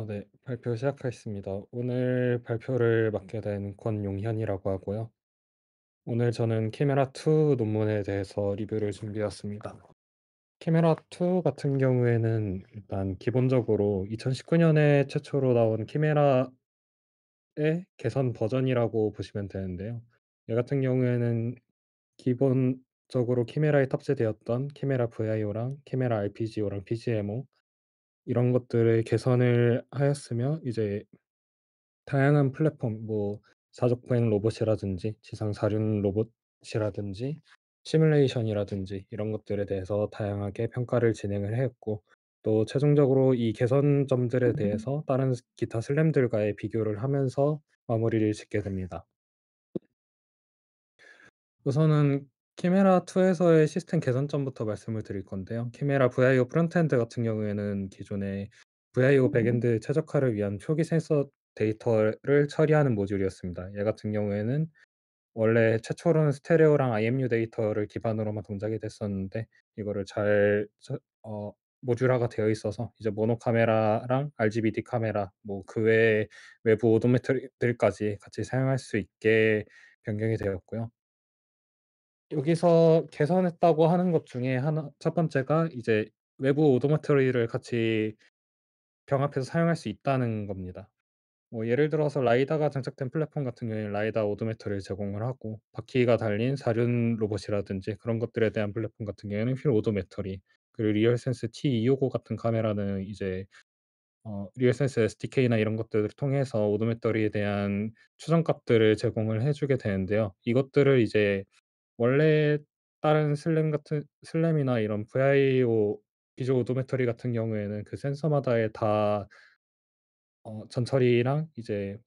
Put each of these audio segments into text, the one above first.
네. 발표 시작하겠습니다. 오늘 발표를 맡게 된 권용현이라고 하고요. 오늘 저는 캐메라 2 논문에 대해서 리뷰를 준비해 왔습니다. 캐메라 2 같은 경우에는 일단 기본적으로 2019 년에 최초로 나온 캐메라의 개선 버전이라고 보시면 되는데요. 얘 같은 경우에는 기본적으로 캐메라에 탑재되었던 캐메라 VIO랑 캐메라 RPGO랑 BGMO 이런 것들을 개선을 하였으며, 이제 다양한 플랫폼 사족 보행 로봇이라든지 지상 사륜 로봇이라든지 시뮬레이션이라든지 이런 것들에 대해서 다양하게 평가를 진행을 했고, 또 최종적으로 이 개선점들에 대해서 다른 기타 슬램들과의 비교를 하면서 마무리를 짓게 됩니다. 우선은 캐메라 2 에서의 시스템 개선점부터 말씀을 드릴 건데요. 캐메라 VIO 프론트엔드 같은 경우에는 기존에 VIO 백엔드 최적화를 위한 표기 센서 데이터를 처리하는 모듈이었습니다. 얘 같은 경우에는 원래 최초로는 스테레오랑 IMU 데이터를 기반으로만 동작이 됐었는데, 이거를 잘 모듈화가 되어 있어서 이제 모노 카메라랑 RGBD 카메라 그 외에 외부 오도메트리들까지 같이 사용할 수 있게 변경이 되었고요. 여기서 개선했다고 하는 것 중에 하나 첫 번째가 이제 외부 오도메터리를 같이 병합해서 사용할 수 있다는 겁니다. 예를 들어서 라이다가 장착된 플랫폼 같은 경우에는 라이다 오도메터리를 제공을 하고, 바퀴가 달린 사륜 로봇이라든지 그런 것들에 대한 플랫폼 같은 경우에는 휠 오도메터리, 그리고 리얼센스 T250 같은 카메라는 이제 리얼센스 SDK나 이런 것들을 통해서 오도메터리에 대한 추정 값들을 제공을 해 주게 되는데요. 이것들을 이제 원래 다른 슬램이나 이런 VIO 비주얼 오도메터리 같은 경우에는 그 센서마다의 다 전처리랑 이제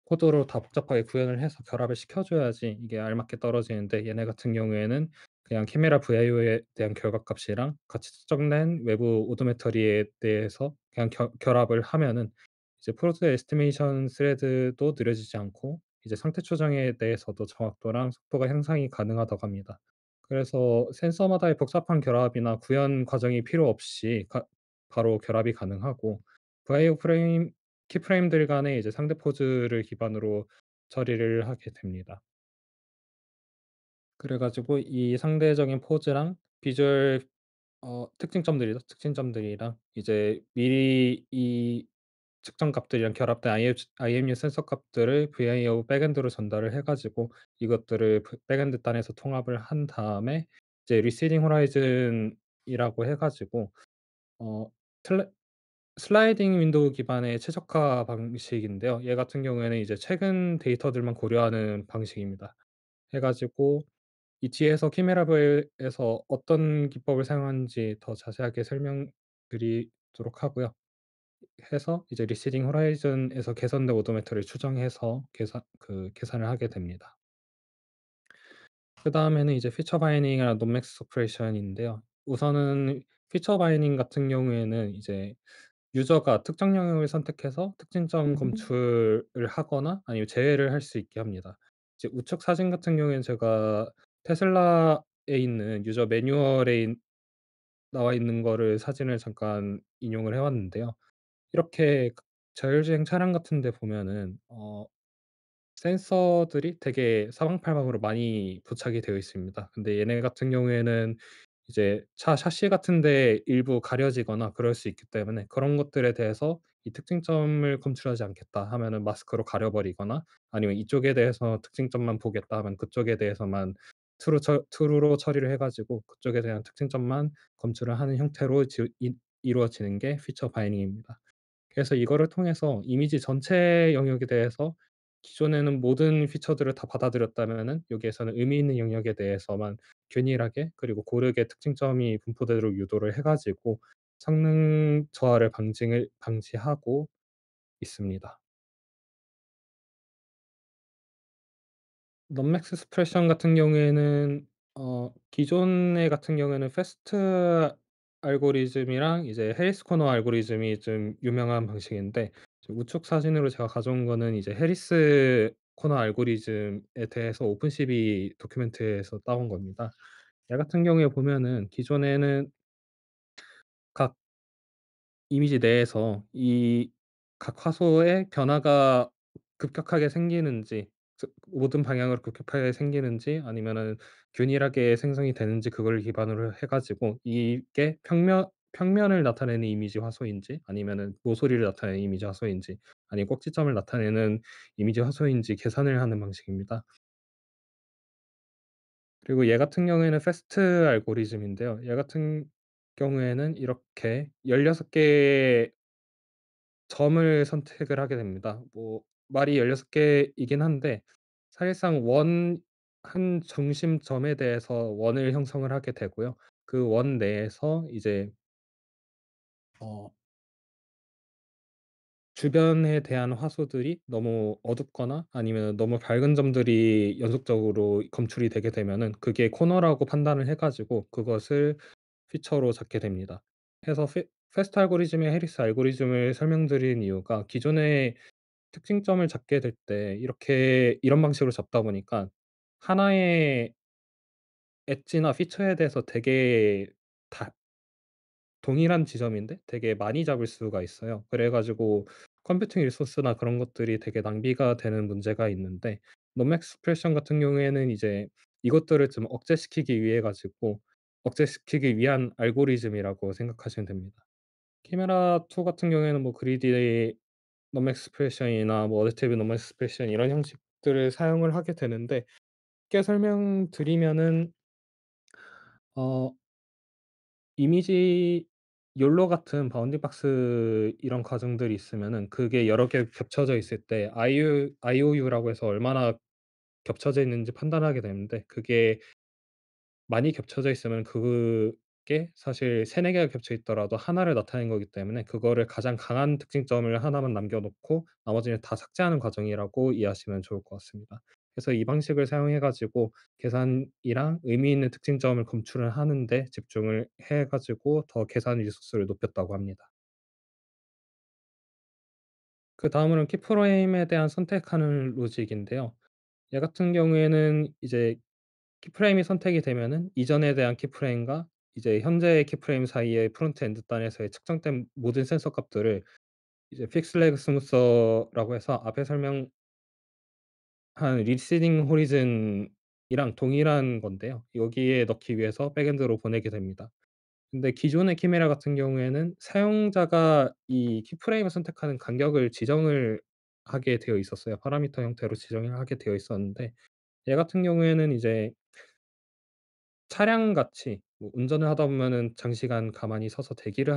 코드로 다 복잡하게 구현을 해서 결합을 시켜 줘야지 이게 알맞게 떨어지는데, 얘네 같은 경우에는 그냥 카메라 VIO에 대한 결과값이랑 같이 측정된 외부 오도메터리에 대해서 그냥 결합을 하면은 이제 프로드 에스티메이션 스레드도 느려지지 않고 이제 상태 추정에 대해서도 정확도랑 속도가 향상이 가능하다고 합니다. 그래서 센서마다의 복잡한 결합이나 구현 과정이 필요 없이 바로 결합이 가능하고, VIO 키프레임들 간의 이제 상대 포즈를 기반으로 처리를 하게 됩니다. 그래 가지고 이 상대적인 포즈랑 비주얼 특징점들이랑 이제 미리 이 측정 값들이랑 결합된 IMU 센서 값들을 VIO 백엔드로 전달을 해 가지고 이것들을 백엔드 단에서 통합을 한 다음에 이제 리시딩 호라이즌 이라고 해 가지고 어 슬래 슬라이딩 윈도우 기반의 최적화 방식인데요. 얘 같은 경우에는 이제 최근 데이터들만 고려하는 방식입니다. 해 가지고 이 뒤에서 키메라브에서 어떤 기법을 사용하는지 더 자세하게 설명드리도록 하고요. 해서 이제 리시딩 호라이즌에서 개선된 오도메터를 추정해서 계산을 하게 됩니다. 그다음에는 이제 피처 바이닝이랑 논맥스 서프레션인데요. 우선은 피처 바이닝 같은 경우에는 이제 유저가 특정 영역을 선택해서 특징점 검출을 하거나 아니면 제외를 할 수 있게 합니다. 이제 우측 사진 같은 경우에는 제가 테슬라에 있는 유저 매뉴얼에 나와 있는 거를 사진을 잠깐 인용을 해 왔는데요. 이렇게 자율주행 차량 같은 데 보면은 센서들이 되게 사방팔방으로 많이 부착이 되어 있습니다. 근데 얘네 같은 경우에는 이제 차 샤시 같은 데 일부 가려지거나 그럴 수 있기 때문에, 그런 것들에 대해서 이 특징점을 검출하지 않겠다 하면은 마스크로 가려 버리거나, 아니면 이쪽에 대해서 특징점만 보겠다 하면 그쪽에 대해서만 트루로 처리를 해 가지고 그쪽에 대한 특징점만 검출을 하는 형태로 이루어지는 게 피처 바이닝입니다. 그래서 이거를 통해서 이미지 전체 영역에 대해서 기존에는 모든 피처들을 다 받아들였다면은 여기에서는 의미 있는 영역에 대해서만 균일하게 그리고 고르게 특징점이 분포되도록 유도를 해 가지고 성능 저하를 방지하고 있습니다. 넌맥스 스프레션 같은 경우에는 기존의 같은 경우에는 패스트 알고리즘이랑 이제 해리스 코너 알고리즘이 좀 유명한 방식인데, 우측 사진으로 제가 가져온 거는 이제 해리스 코너 알고리즘에 대해서 오픈CV 도큐멘트에서 따온 겁니다. 얘 같은 경우에 보면은 기존에는 각 이미지 내에서 이 각 화소의 변화가 급격하게 생기는지, 모든 방향으로 급격하게 생기는지 아니면은 균일하게 생성이 되는지 그걸 기반으로 해 가지고 이게 평면을 나타내는 이미지 화소인지 아니면은 모서리를 나타내는 이미지 화소인지 아니면 꼭지점을 나타내는 이미지 화소인지 계산을 하는 방식입니다. 그리고 얘 같은 경우에는 패스트 알고리즘인데요. 얘 같은 경우에는 이렇게 16 개의 점을 선택을 하게 됩니다. 뭐 말이 16 개이긴 한데 사실상 한 중심점에 대해서 원을 형성을 하게 되고요. 그 원 내에서 이제 어 주변에 대한 화소들이 너무 어둡거나 아니면 너무 밝은 점들이 연속적으로 검출이 되게 되면은 그게 코너라고 판단을 해 가지고 그것을 피처로 잡게 됩니다. 해서 패스트 알고리즘의 해리스 알고리즘을 설명드린 이유가 기존의 특징점을 잡게 될 때 이렇게 이런 방식으로 잡다 보니까 하나의 엣지나 피처에 대해서 되게 다 동일한 지점인데 되게 많이 잡을 수가 있어요. 그래 가지고 컴퓨팅 리소스나 그런 것들이 되게 낭비가 되는 문제가 있는데 놈 익스프레션 같은 경우에는 이제 이것들을 좀 억제시키기 위한 알고리즘이라고 생각하시면 됩니다. 키메라 2 같은 경우에는 뭐 그리디 놈 익스프레션이나 뭐 어댑티브 놈 익스프레션 이런 형식들을 사용을 하게 되는데 쉽게 설명드리면은 어 이미지 욜로 같은 바운딩 박스 이런 과정들이 있으면은 그게 여러 개 겹쳐져 있을 때 IOU라고 해서 얼마나 겹쳐져 있는지 판단하게 되는데 그게 많이 겹쳐져 있으면 그게 사실 3-4 개가 겹쳐 있더라도 하나를 나타내는 거기 때문에 그거를 가장 강한 특징점을 하나만 남겨 놓고 나머지는 다 삭제하는 과정이라고 이해하시면 좋을 것 같습니다. 그래서 이 방식을 사용해 가지고 계산이랑 의미 있는 특징점을 검출을 하는 데 집중을 해 가지고 더 계산 리소스를 높였다고 합니다. 그다음으로는 키프레임에 대한 선택하는 로직인데요. 얘 같은 경우에는 이제 키프레임이 선택이 되면은 이전에 대한 키프레임과 이제 현재의 키프레임 사이의 프론트 엔드 단에서의 측정된 모든 센서 값들을 이제 픽스 레그 스무서라고 해서 앞에 설명한 리시딩 호리즌이랑 동일한 건데요. 여기에 넣기 위해서 백엔드로 보내게 됩니다. 근데 기존의 키메라 같은 경우에는 사용자가 이 키프레임을 선택하는 간격을 지정을 하게 되어 있었어요. 파라미터 형태로 지정을 하게 되어 있었는데 얘 같은 경우에는 이제 차량같이 뭐 운전을 하다 보면은 장시간 가만히 서서 대기를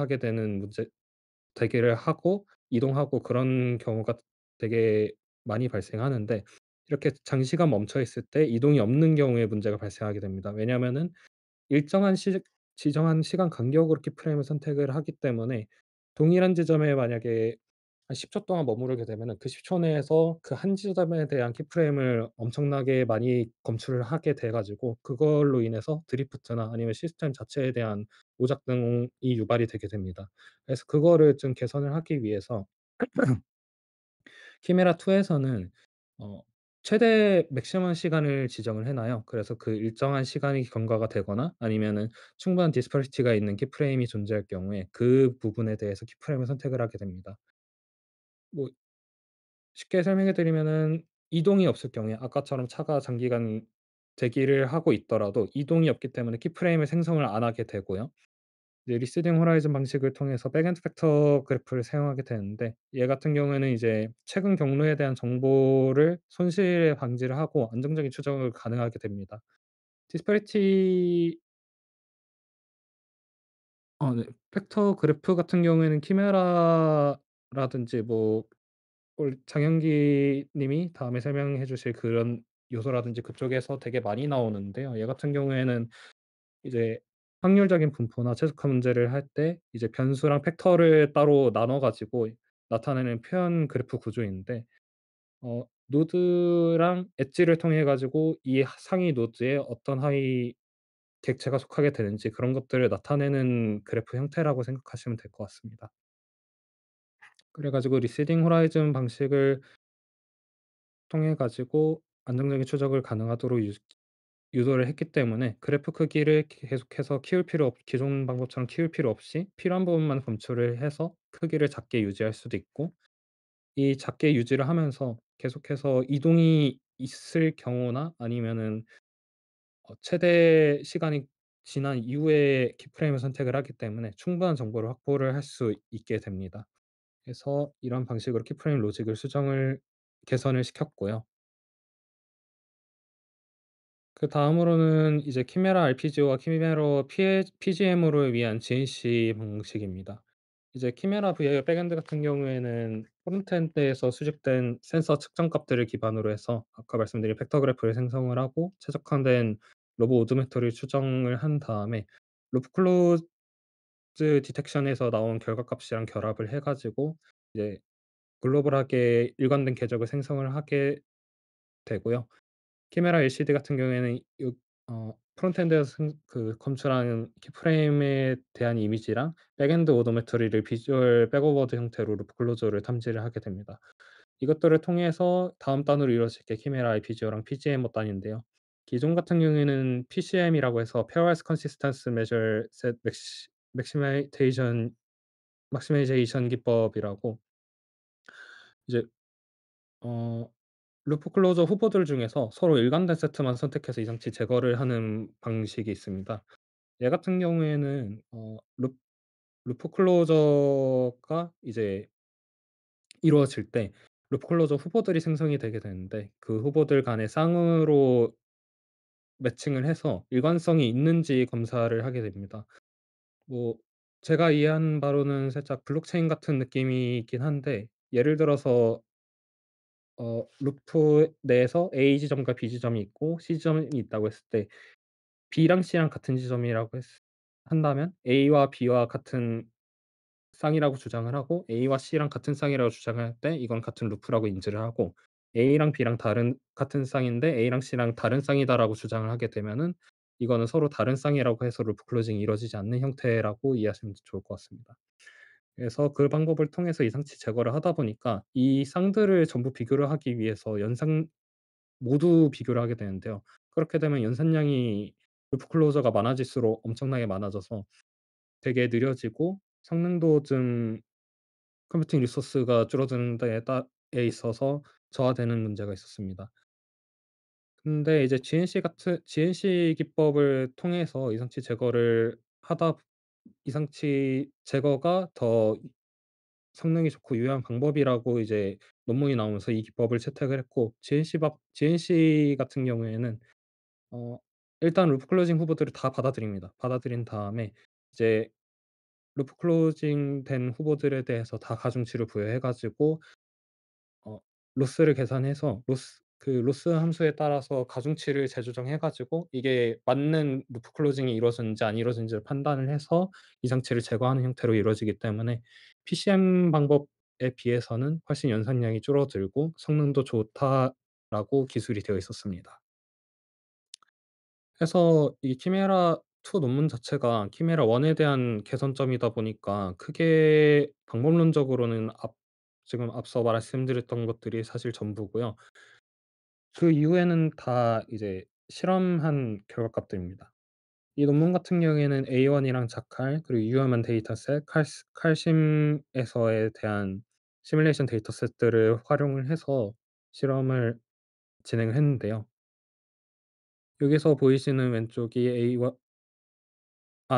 하고 이동하고 그런 경우가 되게 많이 발생하는데 이렇게 장시간 멈춰 있을 때 이동이 없는 경우에 문제가 발생하게 됩니다. 왜냐하면은 일정한 지정한 시간 간격으로 키프레임을 선택을 하기 때문에 동일한 지점에 만약에 한 10초 동안 머무르게 되면은 그 10초 내에서 그 한 지점에 대한 키프레임을 엄청나게 많이 검출을 하게 돼 가지고 그걸로 인해서 드리프트나 아니면 시스템 자체에 대한 오작 등이 유발이 되게 됩니다. 그래서 그거를 좀 개선을 하기 위해서 키메라 2 에서는 어 최대 맥시멈 시간을 지정을 해 놔요. 그래서 그 일정한 시간이 경과가 되거나 아니면은 충분한 디스퍼시티가 있는 키프레임이 존재할 경우에 그 부분에 대해서 키프레임을 선택을 하게 됩니다. 뭐 쉽게 설명해 드리면은 이동이 없을 경우에 아까처럼 차가 장기간 대기를 하고 있더라도 이동이 없기 때문에 키프레임을 생성을 안 하게 되고요. 이제 리시딩 호라이즌 방식을 통해서 백엔드 팩터 그래프를 사용하게 되는데 얘 같은 경우에는 이제 최근 경로에 대한 정보를 손실을 방지를 하고 안정적인 추적을 가능하게 됩니다. 디스퍼리티 네. 팩터 그래프 같은 경우에는 키메라라든지 뭐 장현기 님이 다음에 설명해 주실 그런 요소라든지 그쪽에서 되게 많이 나오는데요. 얘 같은 경우에는 이제 확률적인 분포나 최적화 문제를 할 때 이제 변수랑 팩터를 따로 나눠 가지고 나타내는 표현 그래프 구조인데 노드랑 엣지를 통해 가지고 이 상위 노드에 어떤 하위 객체가 속하게 되는지 그런 것들을 나타내는 그래프 형태라고 생각하시면 될 것 같습니다. 그래 가지고 리시딩 호라이즌 방식을 통해 가지고 안정적인 추적을 가능하도록 유도를 했기 때문에 그래프 크기를 계속해서 키울 필요 없 기존 방법처럼 키울 필요 없이 필요한 부분만 검출을 해서 크기를 작게 유지할 수도 있고, 이 작게 유지를 하면서 계속해서 이동이 있을 경우나 아니면은 최대 시간이 지난 이후에 키프레임을 선택을 하기 때문에 충분한 정보를 확보를 할 수 있게 됩니다. 그래서 이런 방식으로 키프레임 로직을 수정을 개선을 시켰고요. 그다음으로는 이제 키메라 RPG와 키메라 PGM을 위한 GNC 방식입니다. 이제 키메라 VR 백엔드 같은 경우에는 프론트엔드에서 수집된 센서 측정 값들을 기반으로 해서 아까 말씀드린 벡터 그래프를 생성을 하고 최적화된 로봇 오도메터를 추정을 한 다음에 루프 클로즈 디텍션에서 나온 결과값이랑 결합을 해 가지고 이제 글로벌하게 일관된 궤적을 생성을 하게 되고요. 키메라 LCD 같은 경우에는 프론트엔드에서 검출한 키프레임에 대한 이미지랑 백엔드 오도메트리를 비주얼 백오버드 형태로 루프 클로저를 탐지를 하게 됩니다. 이것들을 통해서 다음 단으로 이루어질 게 키메라 IPGO랑 PGMO 단인데요. 기존 같은 경우에는 PCM이라고 해서 Pairwise Consistence Measure Set Maximization 기법이라고 이제 어 루프 클로저 후보들 중에서 서로 일관된 세트만 선택해서 이상치 제거를 하는 방식이 있습니다. 얘 같은 경우에는 루프 클로저가 이제 이루어질 때 루프 클로저 후보들이 생성이 되게 되는데 그 후보들 간의 쌍으로 매칭을 해서 일관성이 있는지 검사를 하게 됩니다. 뭐 제가 이해한 바로는 살짝 블록체인 같은 느낌이긴 한데, 예를 들어서 루프 내에서 A 지점과 B 지점이 있고 C 지점이 있다고 했을 때 B랑 C랑 같은 지점이라고 한다면 A와 B와 같은 쌍이라고 주장을 하고 A와 C랑 같은 쌍이라고 주장할 때 이건 같은 루프라고 인지를 하고, A랑 B랑 같은 쌍인데 A랑 C랑 다른 쌍이다라고 주장을 하게 되면은 이거는 서로 다른 쌍이라고 해서 루프 클로징이 이루어지지 않는 형태라고 이해하시면 좋을 것 같습니다. 그래서 그 방법을 통해서 이상치 제거를 하다 보니까 이 쌍들을 전부 비교를 하기 위해서 연산 모두 비교를 하게 되는데요. 그렇게 되면 연산량이 루프 클로저가 많아질수록 엄청나게 많아져서 되게 느려지고 성능도 좀 컴퓨팅 리소스가 줄어드는 에 있어서 저하되는 문제가 있었습니다. 근데 이제 GNC 기법을 통해서 이상치 제거가 더 성능이 좋고 유효한 방법이라고 이제 논문이 나오면서 이 기법을 채택을 했고, GNC 같은 경우에는 어 일단 루프 클로징 후보들을 다 받아들입니다. 받아들인 다음에 이제 루프 클로징 된 후보들에 대해서 다 가중치를 부여해 가지고 로스를 계산해서 로스 함수에 따라서 가중치를 재조정해 가지고 이게 맞는 루프 클로징이 이루어졌는지 안 이루어졌는지를 판단을 해서 이상치를 제거하는 형태로 이루어지기 때문에 PCM 방법에 비해서는 훨씬 연산량이 줄어들고 성능도 좋다라고 기술이 되어 있었습니다. 그래서 이 키메라 2 논문 자체가 키메라 1에 대한 개선점이다 보니까 크게 방법론적으로는 지금 앞서 말씀드렸던 것들이 사실 전부고요. 그 이후에는 다 이제 실험한 결과값들입니다. 이 논문 같은 경우에는 A1 이랑 자칼 그리고 유효한 데이터셋 칼심에서에 대한 시뮬레이션 데이터셋들을 활용을 해서 실험을 진행을 했는데요. 여기서 보이시는 왼쪽이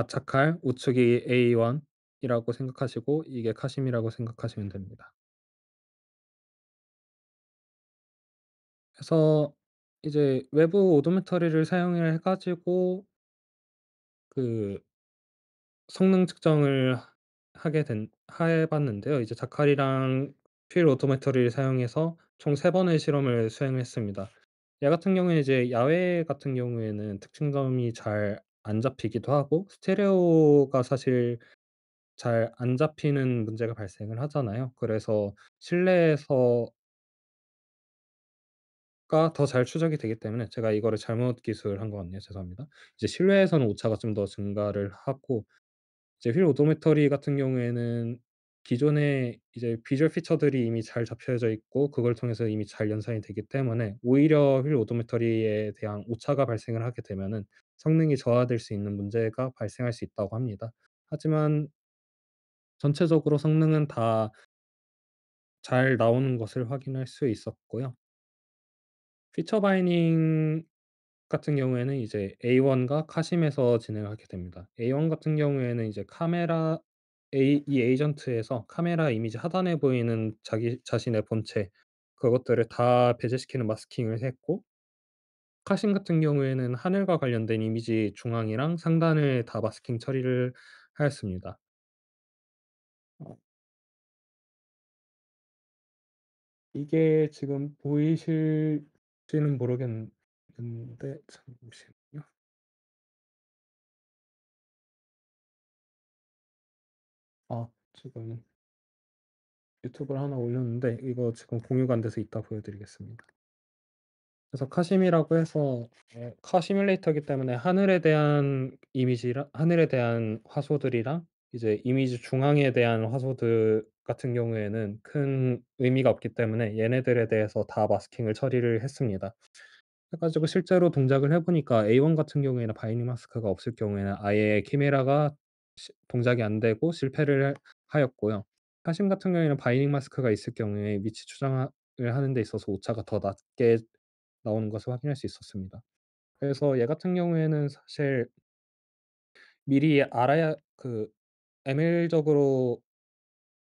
자칼, 우측이 A1 이라고 생각하시고 이게 카심이라고 생각하시면 됩니다. 그래서 이제 외부 오도메터리를 사용을 해 가지고 그 성능 측정을 해 봤는데요. 이제 자칼이랑 휠 오도메터리를 사용해서 총 3 번의 실험을 수행했습니다. 얘 같은 경우에 이제 야외 같은 경우에는 특징점이 잘 안 잡히기도 하고 스테레오가 사실 잘 안 잡히는 문제가 발생을 하잖아요. 그래서 실내에서가 더 잘 추적이 되기 때문에 제가 이거를 잘못 기술한 것 같네요. 죄송합니다. 이제 실외에서는 오차가 좀 더 증가를 하고, 이제 휠 오도메터리 같은 경우에는 기존에 이제 비주얼 피처들이 이미 잘 잡혀져 있고 그걸 통해서 이미 잘 연산이 되기 때문에 오히려 휠 오도메터리에 대한 오차가 발생을 하게 되면은 성능이 저하될 수 있는 문제가 발생할 수 있다고 합니다. 하지만 전체적으로 성능은 다 잘 나오는 것을 확인할 수 있었고요. 피처 바이닝 같은 경우에는 이제 A1과 카심에서 진행을 하게 됩니다. A1 같은 경우에는 이제 카메라 이 에이전트에서 카메라 이미지 하단에 보이는 자기 자신의 본체 그것들을 다 배제시키는 마스킹을 했고, 카신 같은 경우에는 하늘과 관련된 이미지 중앙이랑 상단을 다 마스킹 처리를 하였습니다. 어 이게 지금 보이실지는 모르겠는데 잠시만요. 지금 유튜브를 하나 올렸는데 이거 지금 공유가 안 돼서 이따 보여드리겠습니다. 그래서 카심이라고 해서 카 시뮬레이터이기 때문에 하늘에 대한 화소들이랑 이제 이미지 중앙에 대한 화소들 같은 경우에는 큰 의미가 없기 때문에 얘네들에 대해서 다 마스킹을 처리를 했습니다. 해 가지고 실제로 동작을 해 보니까 A1 같은 경우에는 바이닝 마스크가 없을 경우에는 아예 카메라가 동작이 안 되고 실패를 하였고요. 카심 같은 경우에는 바이닝 마스크가 있을 경우에 위치 추정을 하는 데 있어서 오차가 더 낮게 나오는 것을 확인할 수 있었습니다. 그래서 얘 같은 경우에는 사실 미리 알아야 ML적으로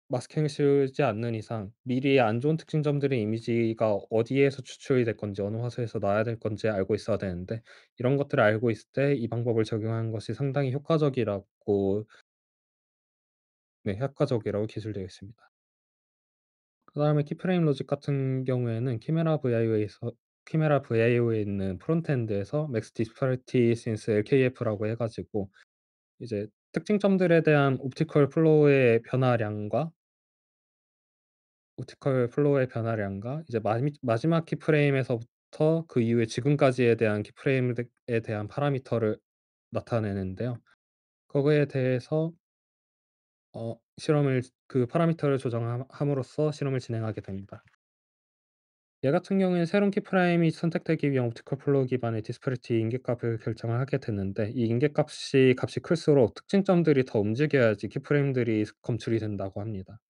마스킹을 씌우지 않는 이상 미리 안 좋은 특징점들의 이미지가 어디에서 추출이 될 건지 어느 화소에서 나와야 될 건지 알고 있어야 되는데, 이런 것들을 알고 있을 때 이 방법을 적용하는 것이 상당히 효과적이라고 기술되어 있습니다. 그다음에 키프레임 로직 같은 경우에는 키메라 VIO에 있는 프론트엔드에서 맥스 디스퍼리티 신스 LKF라고 해 가지고 이제 특징점들에 대한 옵티컬 플로우의 변화량과 이제 마지막 키프레임에서부터 그 이후에 지금까지에 대한 키프레임에 대한 파라미터를 나타내는데요. 그거에 대해서 실험을 그 파라미터를 함으로써 실험을 진행하게 됩니다. 얘 같은 경우에는 새로운 키프레임이 선택되기 위한 옵티컬 플로우 기반의 디스퍼리티 인계값을 결정을 하게 됐는데, 이 값이 클수록 특징점들이 더 움직여야지 키프레임들이 검출이 된다고 합니다.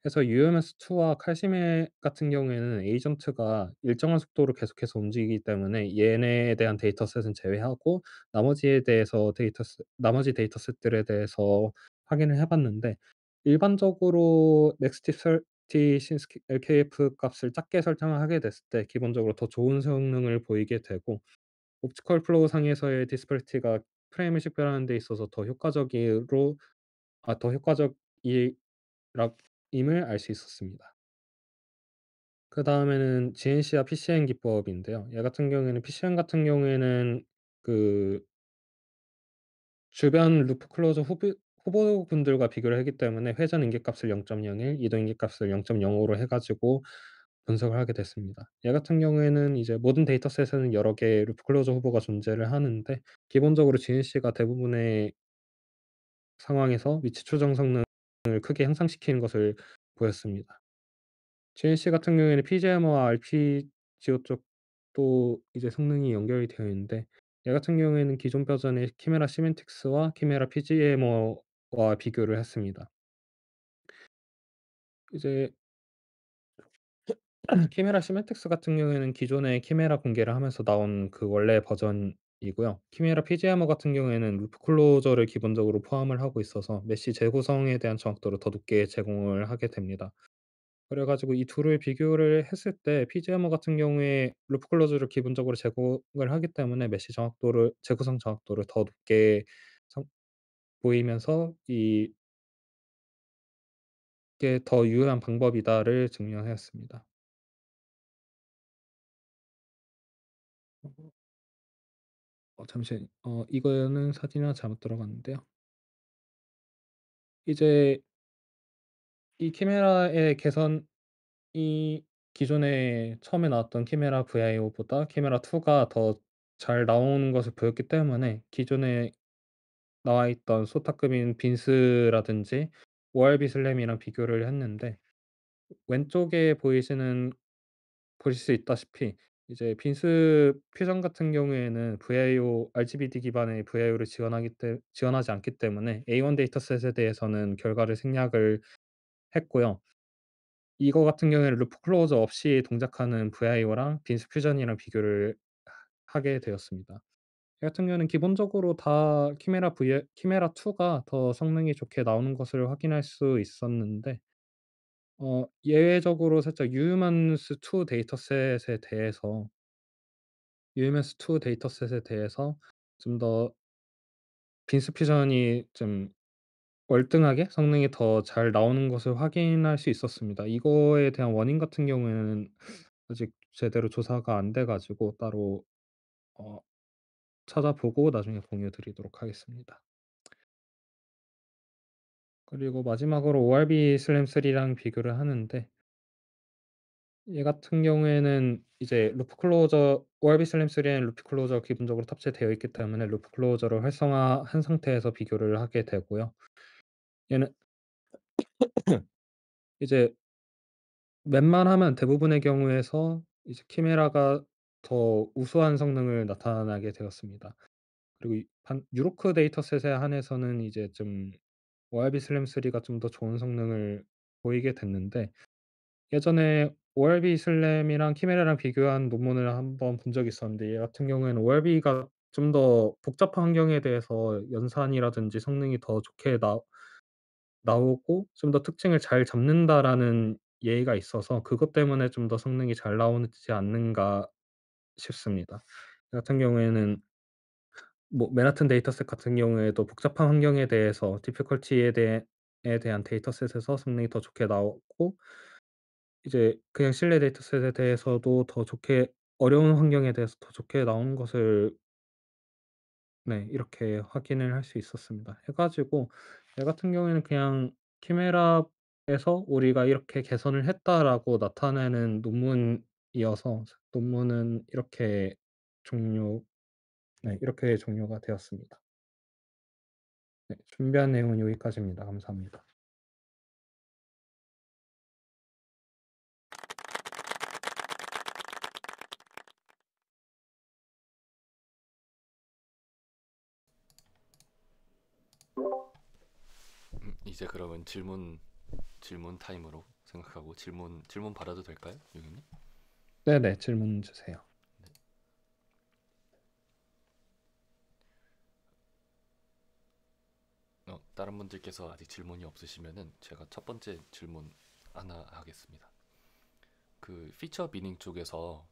그래서 UMS2와 칼슘에 같은 경우에는 에이전트가 일정한 속도로 계속해서 움직이기 때문에 얘네에 대한 데이터셋은 제외하고 나머지 데이터셋들에 대해서 확인을 해 봤는데, 일반적으로 넥스티서티 신스키 LKF 값을 작게 설정을 하게 됐을 때 기본적으로 더 좋은 성능을 보이게 되고, 옵티컬 플로우 상에서의 디스퍼리티가 프레임을 식별하는 데 있어서 더 효과적이 락 임을 알 수 있었습니다. 그다음에는 GNC와 PCN 기법인데요. 얘 같은 경우에는 PCN 같은 경우에는 그 주변 루프 클로저 후보군들과 비교를 하기 때문에 회전 인계값을 0.01, 이동 인계값을 0.05로 해 가지고 분석을 하게 됐습니다. 얘 같은 경우에는 이제 모든 데이터셋에는 여러 개의 루프 클로저 후보가 존재를 하는데, 기본적으로 GNC가 대부분의 상황에서 위치 추정 성능을 크게 향상시키는 것을 보였습니다. GNC 같은 경우에는 PGM과 RPGO 쪽도 이제 성능이 연결이 되어 있는데, 얘 같은 경우에는 기존 버전의 키메라 시멘틱스와 키메라 PGMO와 비교를 했습니다. 이제 키메라 시멘틱스 같은 경우에는 기존에 키메라 공개를 하면서 나온 그 원래 버전이고요. 키메라 PGMO 같은 경우에는 루프 클로저를 기본적으로 포함을 하고 있어서 메시 재구성에 대한 정확도를 더 높게 제공을 하게 됩니다. 그래 가지고 이 둘을 비교를 했을 때 PGMO 같은 경우에 루프 클로즈를 기본적으로 제공을 하기 때문에 재구성 정확도를 더 높게 성 보이면서 '이게 더 유효한 방법이다.'를 증명하였습니다. 이거는 사진이 하나 잘못 들어갔는데요. 이제 이 카메라의 개선이 기존에 처음에 나왔던 카메라 VIO보다 카메라 2가 더 잘 나오는 것을 보였기 때문에 기존에 나와 있던 소타급인 빈스라든지 ORB 슬램이랑 비교를 했는데 왼쪽에 보실 수 있다시피 이제 빈스 퓨전 같은 경우에는 VIO RGBD 기반의 VIO를 지원하지 않기 때문에 A1 데이터셋에 대해서는 결과를 생략을 했고요. 이거 같은 경우에는 루프 클로저 없이 동작하는 VIO랑 빈스 퓨전이랑 비교를 하게 되었습니다. 이 같은 경우에는 기본적으로 다 키메라 2가 더 성능이 좋게 나오는 것을 확인할 수 있었는데 예외적으로 살짝 UMS 2 데이터셋에 대해서 좀 더 빈스 퓨전이 좀 월등하게 성능이 더 잘 나오는 것을 확인할 수 있었습니다. 이거에 대한 원인 같은 경우에는 아직 제대로 조사가 안 돼 가지고 따로 어 찾아보고 나중에 공유 드리도록 하겠습니다. 그리고 마지막으로 ORB 슬램 3랑 비교를 하는데 얘 같은 경우에는 이제 루프 클로저 ORB 슬램 3에는 루프 클로저가 기본적으로 탑재되어 있기 때문에 루프 클로저를 활성화한 상태에서 비교를 하게 되고요. 얘는 이제 웬만하면 대부분의 경우에서 이제 키메라가 더 우수한 성능을 나타나게 되었습니다. 그리고 이 반 유로크 데이터셋에 한해서는 이제 좀 ORB 슬램 3가 좀 더 좋은 성능을 보이게 됐는데 예전에 ORB 슬램이랑 키메라랑 비교한 논문을 한번 본 적이 있었는데 얘 같은 경우에는 ORB가 좀 더 복잡한 환경에 대해서 연산이라든지 성능이 더 좋게 나오고 좀 더 특징을 잘 잡는다라는 예의가 있어서 그것 때문에 좀 더 성능이 잘 나오지 않는가 싶습니다. 이 같은 경우에는 뭐 맨하튼 데이터셋 같은 경우에도 복잡한 환경에 대해서 difficulty에 대한 데이터셋에서 성능이 더 좋게 나오고 이제 그냥 실내 데이터셋에 대해서도 더 좋게 어려운 환경에 대해서 더 좋게 나오는 것을 네 이렇게 확인을 할 수 있었습니다. 해 가지고 얘 같은 경우에는 그냥 '키메라에서 우리가 이렇게 개선을 했다.'라고 나타내는 논문이어서 논문은 종료 이렇게 종료가 되었습니다. 네 준비한 내용은 여기까지입니다. 감사합니다. 이제 그러면 질문 타임으로 생각하고 질문 받아도 될까요, 유기님? 네네. 질문 주세요. 다른 분들께서 아직 질문이 없으시면은 제가 첫 번째 질문 하나 하겠습니다. 그 피처 비닝 쪽에서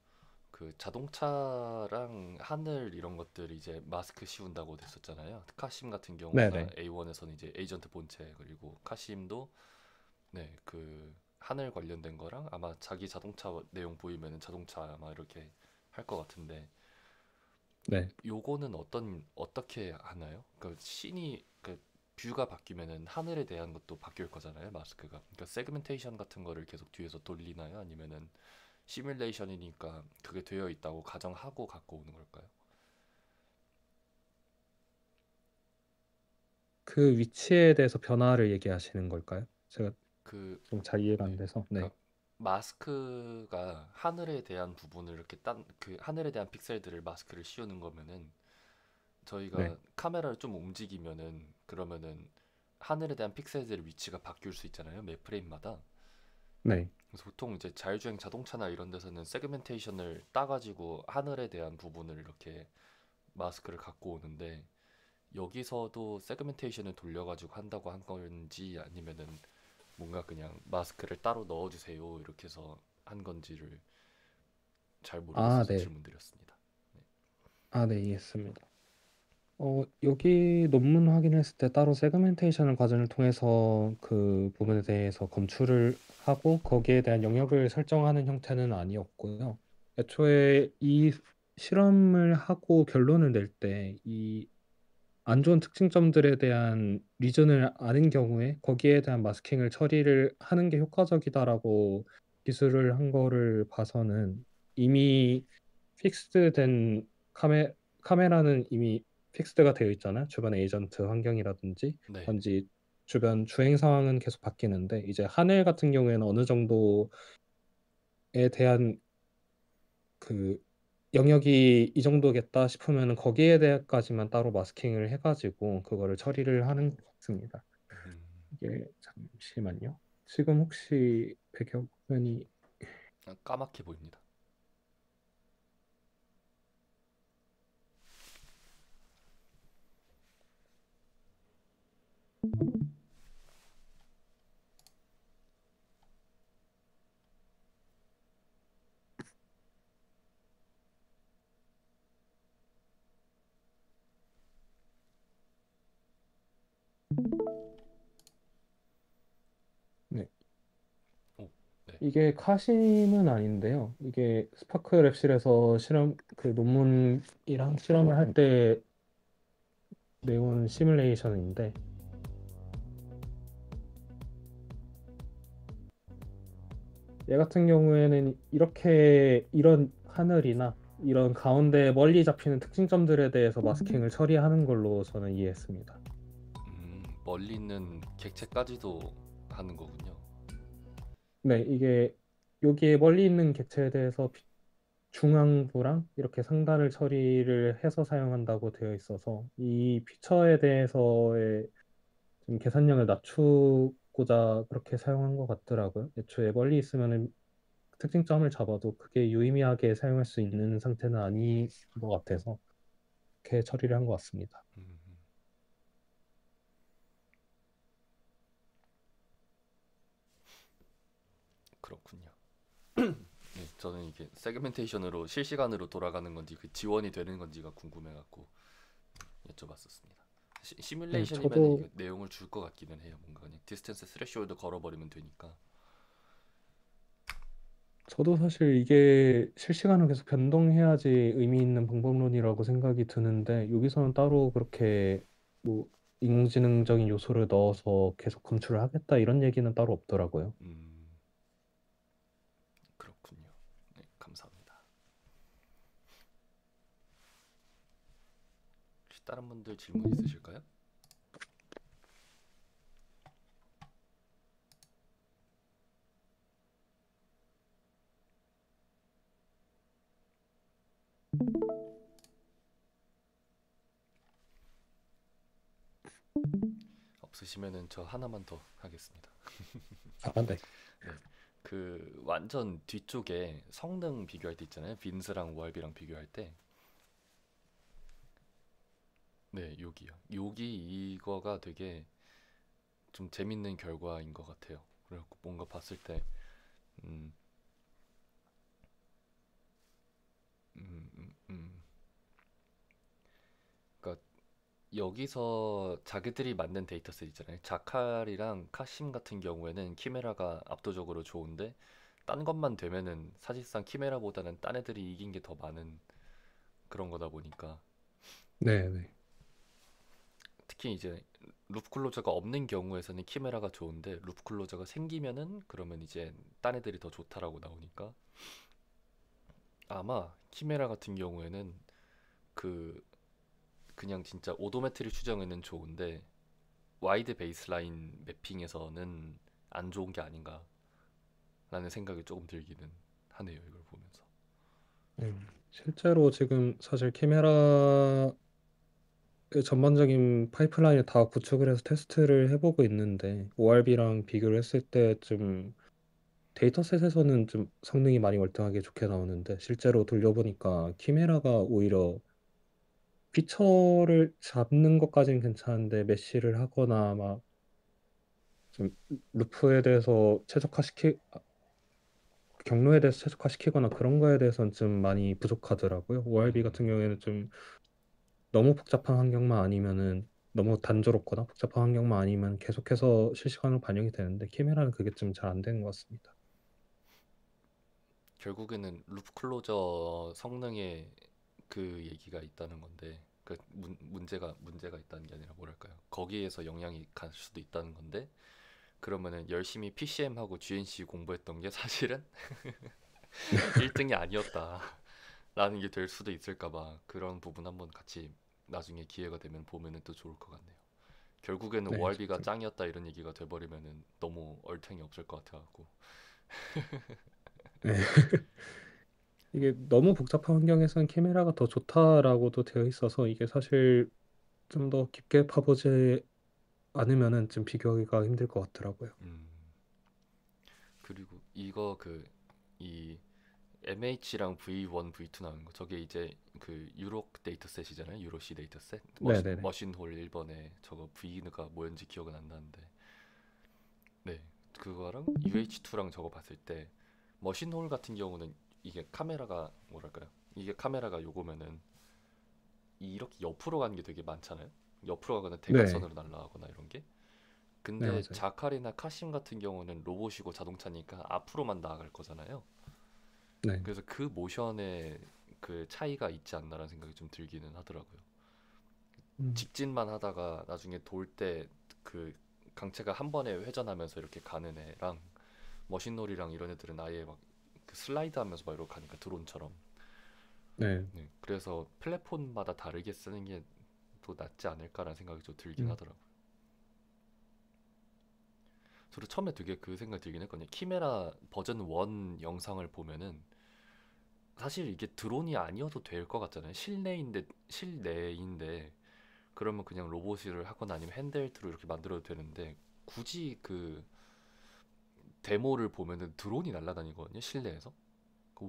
그 자동차랑 하늘 이런 것들 이제 마스크 씌운다고 됐었잖아요. 카심 같은 경우나 네네. A1에서는 이제 에이전트 본체 그리고 카심도 네, 그 하늘 관련된 거랑 아마 자기 자동차 내용 보이면은 자동차 아마 이렇게 할 것 같은데 네. 요거는 어떻게 하나요? 그 씬이 그 뷰가 바뀌면은 하늘에 대한 것도 바뀔 거잖아요, 마스크가. 그러니까 세그멘테이션 같은 거를 계속 뒤에서 돌리나요? 아니면은 시뮬레이션이니까 그게 되어 있다고 가정하고 갖고 오는 걸까요? 그 위치에 대해서 변화를 얘기하시는 걸까요? 제가 그 좀 잘 이해가 안 네. 돼서. 네. 그러니까 마스크가 하늘에 대한 부분을 이렇게 그 하늘에 대한 픽셀들을 마스크를 씌우는 거면은 네. 저희가 카메라를 좀 움직이면은 그러면은 하늘에 대한 픽셀들의 위치가 바뀔 수 있잖아요. 매 프레임마다. 네. 그래서 보통 이제 자율주행 자동차나 이런 데서는 세그멘테이션을 따가지고 하늘에 대한 부분을 이렇게 마스크를 갖고 오는데 여기서도 세그멘테이션을 돌려가지고 한다고 한 건지 아니면은 뭔가 그냥 마스크를 따로 넣어주세요 이렇게 해서 한 건지를 잘 아 모르겠어서 네. 질문드렸습니다. 네. 아 네 이해했습니다. 여기 논문 확인했을 때 따로 세그멘테이션 과정을 통해서 그 부분에 대해서 검출을 하고 거기에 대한 영역을 설정하는 형태는 아니었고요. 애초에 이 실험을 하고 결론을 낼 때 이 안 좋은 특징점들에 대한 리전을 아는 경우에 거기에 대한 마스킹을 처리를 하는 게 효과적이다라고 기술을 한 거를 봐서는 이미 픽스된 카메라는 이미 픽스드가 되어 있잖아요. 주변 에이전트 환경이라든지 네. 번지 주변 주행 상황은 계속 바뀌는데 이제 하늘 같은 경우에는 어느 정도에 대한 그 영역이 이 정도겠다 싶으면은 거기에 대해까지만 따로 마스킹을 해 가지고 그거를 처리를 하는 것 같습니다. 음, 이게 잠시만요. 지금 혹시 배경화면이 까맣게 보입니다. 네. 오, 네. 이게 카심은 아닌데요. 이게 스파크 랩실에서 실험 그 논문이랑 실험을 할 때 내온 시뮬레이션인데 얘 같은 경우에는 이렇게 이런 하늘이나 이런 가운데 멀리 잡히는 특징점들에 대해서 마스킹을 처리하는 걸로 저는 이해했습니다. 멀리 있는 객체까지도 하는 거군요. 네, 이게 여기에 멀리 있는 객체에 대해서 중앙부랑 이렇게 상단을 처리를 해서 사용한다고 되어 있어서 이 피처에 대해서의 좀 계산량을 낮추고자 그렇게 사용한 것 같더라고요. 애초에 멀리 있으면은 특징점을 잡아도 그게 유의미하게 사용할 수 있는 상태는 아닌 것 같아서 그렇게 처리를 한 것 같습니다. 음, 그렇군요. 네, 저는 이게 세그멘테이션으로 실시간으로 돌아가는 건지 그 지원이 되는 건지가 궁금해갖고 여쭤봤었습니다. 네, 시뮬레이션이면 저도 이게 내용을 줄 것 같기는 해요. 뭔가 그냥 디스턴스 스레시홀드 걸어버리면 되니까. 저도 사실 이게 실시간으로 계속 변동해야지 의미 있는 방법론이라고 생각이 드는데 여기서는 따로 그렇게 뭐 인공지능적인 요소를 넣어서 계속 검출을 하겠다 이런 얘기는 따로 없더라고요. 음, 그렇군요. 네, 감사합니다. 혹시 다른 분들 질문 있으실까요? 없으시면은 저 하나만 더 하겠습니다. 아, 네. 네, 그 완전 뒤쪽에 성능 비교할 때 있잖아요. 빈스랑 ORB랑 비교할 때, 네, 여기요. 여기 이거가 되게 좀 재밌는 결과인 것 같아요. 그래갖고 뭔가 봤을 때, 음, 음, 음, 음. 그러니까 여기서 자기들이 만든 데이터셋 있잖아요. 자칼이랑 카심 같은 경우에는 키메라가 압도적으로 좋은데, 딴 것만 되면은 사실상 키메라보다는 딴 애들이 이긴 게 더 많은 그런 거다 보니까 네, 네. 특히 이제 루프 클로저가 없는 경우에서는 키메라가 좋은데 루프 클로저가 생기면은 그러면 이제 딴 애들이 더 좋다라고 나오니까 아마 키메라 같은 경우에는 그 그냥 진짜 오도메트리 추정에는 좋은데 와이드 베이스라인 매핑에서는 안 좋은 게 아닌가라는 생각이 조금 들기는 하네요. 이걸 보면서. 실제로 지금 사실 캐메라의 전반적인 파이프라인을 다 구축을 해서 테스트를 해보고 있는데 ORB랑 비교를 했을 때 좀 데이터셋에서는 좀 성능이 많이 월등하게 좋게 나오는데 실제로 돌려보니까 키메라가 오히려 피처를 잡는 것까지는 괜찮은데 메쉬를 하거나 막 좀 루프에 대해서 경로에 대해서 최적화시키거나 그런 거에 대해서는 좀 많이 부족하더라고요. ORB 음, 같은 경우에는 좀 너무 복잡한 환경만 아니면은 너무 단조롭거나 복잡한 환경만 아니면 계속해서 실시간으로 반영이 되는데 키메라는 그게 좀 잘 안 되는 것 같습니다. 결국에는 루프 클로저 성능에 그 얘기가 있다는 건데 그 문제가 있다는 게 아니라 뭐랄까요? 거기에서 영향이 갈 수도 있다는 건데 그러면은 열심히 PCM하고 GNC 공부했던 게 사실은 1등이 아니었다라는 게 될 수도 있을까 봐 그런 부분 한번 같이 나중에 기회가 되면 보면은 또 좋을 것 같네요. 결국에는 네, ORB가 좋습니다. 짱이었다 이런 얘기가 돼버리면은 너무 얼탱이 없을 것 같아갖고. 네. 이게 너무 복잡한 환경에서는 캐메라가 더 좋다라고도 되어 있어서 이게 사실 좀 더 깊게 파보지 않으면은 좀 비교하기가 힘들 것 같더라고요. 음. 그리고 이거 이 MH랑 V1, V2 나오는 거 저게 이제 그 유로 데이터셋이잖아요. 유로C 데이터셋. 네네네. 머신홀 1번에 저거 V가 뭐였는지 기억은 안 나는데. 네. 그거랑 UH2랑 저거 봤을 때 머신홀 같은 경우는 이게 카메라가 뭐랄까요? 이게 카메라가 요거면은 이렇게 옆으로 가는 게 되게 많잖아요. 옆으로 가거나 네, 대각선으로 날아가거나 이런 게. 네 근데 맞아요. 자칼이나 카신 같은 경우는 로봇이고 자동차니까 앞으로만 나아갈 거잖아요. 네, 그래서 그 모션에 그 차이가 있지 않나라는 생각이 좀 들기는 하더라고요. 음, 직진만 하다가 나중에 돌 때 그 강체가 한 번에 회전하면서 이렇게 가는 애랑 머신놀이랑 이런 애들은 아예 막그 슬라이드 하면서 막 이렇게 가니까 드론처럼. 네, 네, 그래서 플랫폼마다 다르게 쓰는 게 더 낫지 않을까라는 생각이 좀 들긴 음, 하더라고요. 저도 처음에 되게 그 생각이 들긴 했거든요. 키메라 버전 1 영상을 보면은 사실 이게 드론이 아니어도 될 것 같잖아요. 실내인데 그러면 그냥 로봇을 하거나 아니면 핸드헬드로 이렇게 만들어도 되는데 굳이 그 데모를 보면은 드론이 날아다니거든요. 실내에서.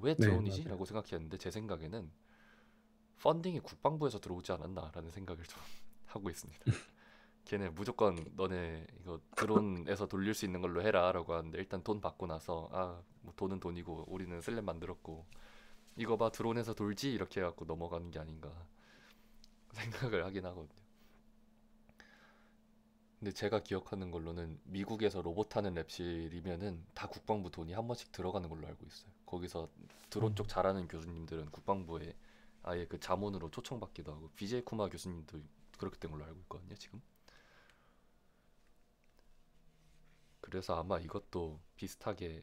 왜 네 드론이지? 맞아요. 라고 생각했는데 제 생각에는 펀딩이 국방부에서 들어오지 않았나라는 생각을 좀 하고 있습니다. 걔네 무조건 너네 이거 드론에서 돌릴 수 있는 걸로 해라라고 하는데 일단 돈 받고 나서 뭐 돈은 돈이고 우리는 슬랩 만들었고 이거 봐 드론에서 돌지 이렇게 해갖고 넘어가는 게 아닌가 생각을 하긴 하거든요. 근데 제가 기억하는 걸로는 미국에서 로봇 하는 랩실이면은 다 국방부 돈이 한 번씩 들어가는 걸로 알고 있어요. 거기서 드론 쪽 잘하는 교수님들은 국방부에 아예 그 자문으로 초청받기도 하고 BJ 쿠마 교수님도 그렇게 된 걸로 알고 있거든요, 지금. 그래서 아마 이것도 비슷하게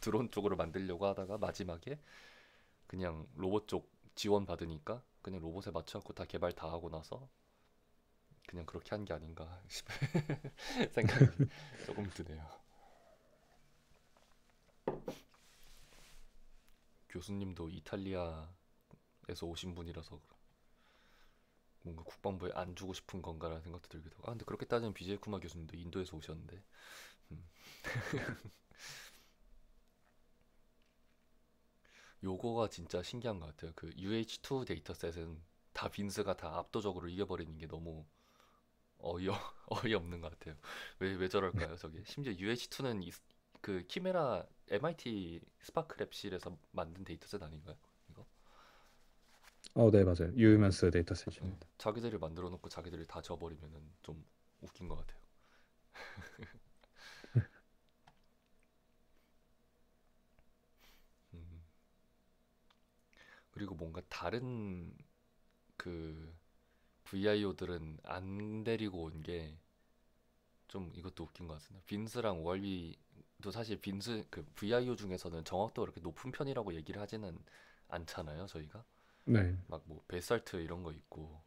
드론 쪽으로 만들려고 하다가 마지막에 그냥 로봇 쪽 지원 받으니까 그냥 로봇에 맞춰갖고 다 개발 다 하고 나서 그냥 그렇게 한 게 아닌가 싶은 생각이 조금 드네요. 교수님도 이탈리아에서 오신 분이라서 뭔가 국방부에 안 주고 싶은 건가라는 생각도 들기도 하고. 근데 그렇게 따지면 BJ 쿠마 교수님도 인도에서 오셨는데. 음. 요거가 진짜 신기한 것 같아요. 그 UH2 데이터셋은 다 빈스가 다 압도적으로 이겨버리는 게 너무 어이없, 어이없는 것 같아요. 왜 저럴까요, 저게? 심지어 UH2는 그 키메라 MIT 스파크 랩실에서 만든 데이터셋 아닌가요? 이거? 네 맞아요. 네. 유면스 네. 데이터셋입니다. 자기들이 만들어 놓고 자기들이 다 져버리면은 좀 웃긴 것 같아요. 음. 그리고 뭔가 다른 그 VIO들은 안 데리고 온 게 좀 이것도 웃긴 것 같습니다. 빈스랑 월비도 사실 빈스 그 VIO 중에서는 정확도가 그렇게 높은 편이라고 얘기를 하지는 않잖아요, 저희가. 네, 막 뭐 베살트 이런 거 있고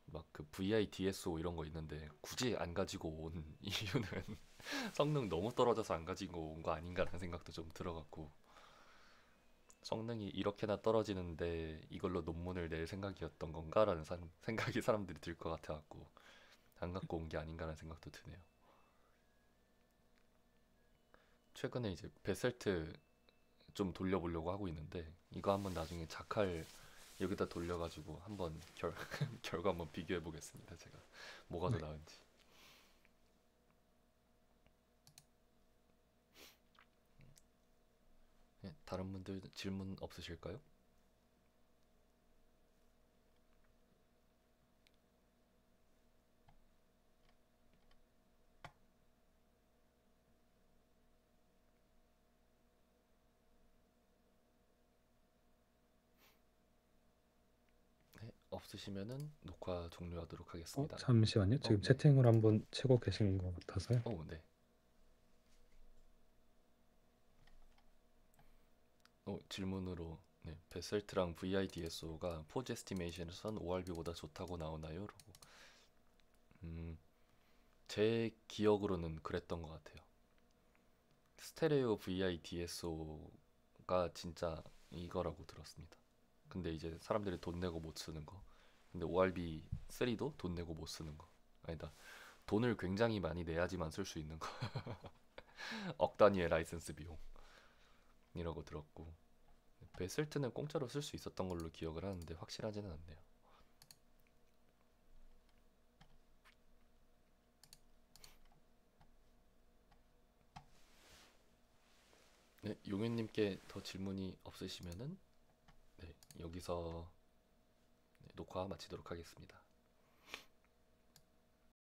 막 그 VIDSO 이런 거 있는데 굳이 안 가지고 온 이유는 성능 너무 떨어져서 안 가지고 온 거 아닌가라는 생각도 좀 들어갔고 성능이 이렇게나 떨어지는데 이걸로 논문을 낼 생각이었던 건가라는 생각이 사람들이 들 것 같아갖고 안 갖고 온 게 아닌가라는 생각도 드네요. 최근에 이제 베셀트 좀 돌려보려고 하고 있는데 이거 한번 나중에 자칼 여기다 돌려가지고 한번 결과 한번 비교해 보겠습니다. 제가 뭐가 더 네. 나은지. 네, 다른 분들 질문 없으실까요? 네, 없으시면은 녹화 종료하도록 하겠습니다. 잠시만요. 지금 네. 채팅을 한번 치고 계신 것 같아서요. 네. 질문으로 네, 베셀트랑 VIDSO가 포즈 에스티메이션에선 ORB보다 좋다고 나오나요? 라고. 음, 제 기억으로는 그랬던 것 같아요. 스테레오 VIDSO가 진짜 이거라고 들었습니다. 근데 이제 사람들이 돈 내고 못 쓰는 거. 근데 ORB 3도 돈 내고 못 쓰는 거. 아니다. 돈을 굉장히 많이 내야지만 쓸 수 있는 거. 억 단위의 라이센스 비용이라고 들었고. 베슬트는 공짜로 쓸 수 있었던 걸로 기억을 하는데 확실하지는 않네요. 네, 용현님께 더 질문이 없으시면은 네, 여기서 네, 녹화 마치도록 하겠습니다.